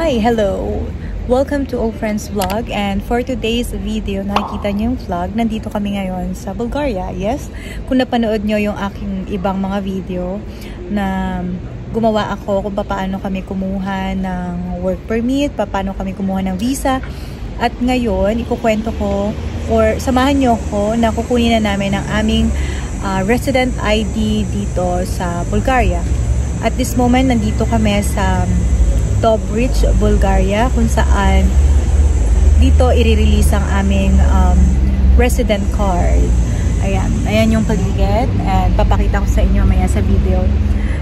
Hi! Hello! Welcome to Old Friends Vlog, and for today's video, nakikita niyo yung vlog. Nandito kami ngayon sa Bulgaria. Yes, kung napanood niyo yung aking ibang mga video na gumawa ako kung paano kami kumuha ng work permit, paano kami kumuha ng visa. At ngayon, ikukwento ko or samahan niyo ko na kukunin na namin ang aming resident ID dito sa Bulgaria. At this moment, nandito kami sa Dobrich, Bulgaria, kung saan dito i-release ang aming resident card. Ayan yung paligid, and papakita ko sa inyo maya sa video.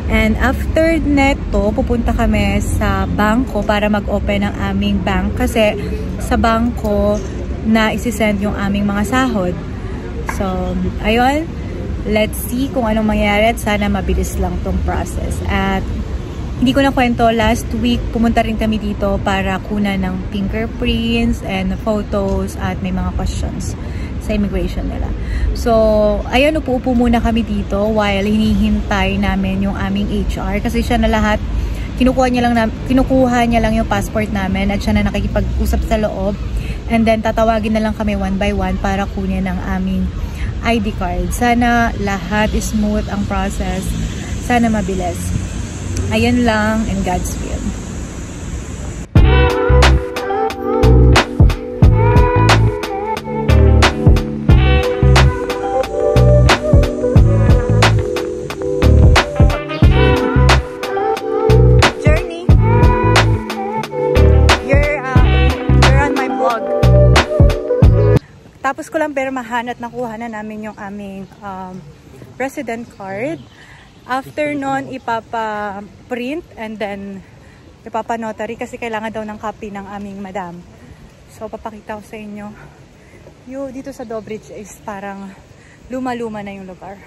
And after neto, pupunta kami sa bangko para mag-open ang aming bank kasi sa bangko na isi-send yung aming mga sahod. So, ayun, let's see kung anong mangyayari at sana mabilis lang tong process. At hindi ko na kwento, last week pumunta rin kami dito para kunan ng fingerprints and photos at may mga questions sa immigration nila. So, ayun, upo-upo muna kami dito while hinihintay namin yung aming HR kasi siya na lahat, kinukuha niya lang yung passport namin at siya na nakikipag-usap sa loob, and then tatawagin na lang kami one by one para kunin ang aming ID card. Sana lahat is smooth ang process, sana mabilis. Ayun lang, in God's will. Journey, you're on my vlog. Tapos ko lang permahan at nakuha na namin yung aming resident card. After nun, ipapa-print and then ipapa-notary kasi kailangan daw ng copy ng aming madam. So, papakita ko sa inyo. Yung dito sa Dobrich is parang luma-luma na yung lugar.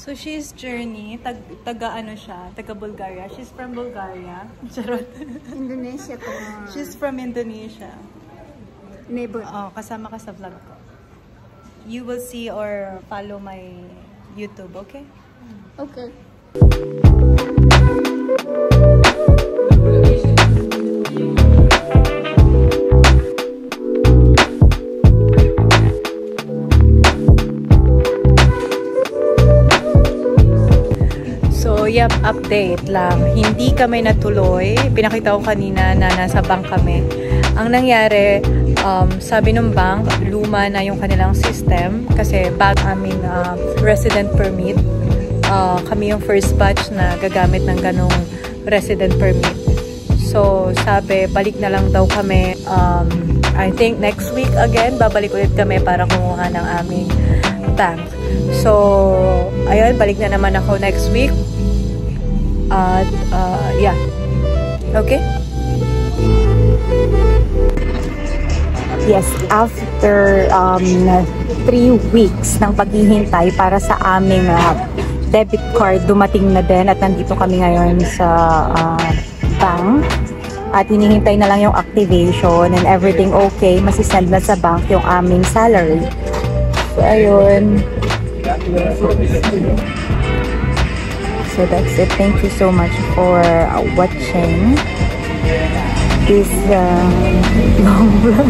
So, she's Journey. Taga Bulgaria. She's from Bulgaria. Charot. Indonesia pa. She's from Indonesia. Neighbor. Oh, kasama ka sa vlog ko. You will see or follow my YouTube, okay? Okay. Yep, update lang. Hindi kami natuloy. Pinakita ko kanina na nasa bank kami. Ang nangyari, sabi ng bank, luma na yung kanilang system kasi bago aming resident permit. Kami yung first batch na gagamit ng ganong resident permit. So, sabi, balik na lang daw kami. I think next week again, babalik ulit kami para kumuha ng aming bank. So, ayun, balik na naman ako next week. At, yeah. Okay? Yes, after 3 weeks ng paghihintay para sa aming debit card, dumating na din at nandito kami ngayon sa bank. At hinihintay na lang yung activation and everything okay. Masisend na sa bank yung aming salary. So, ayun. So that's it. Thank you so much for watching this long vlog.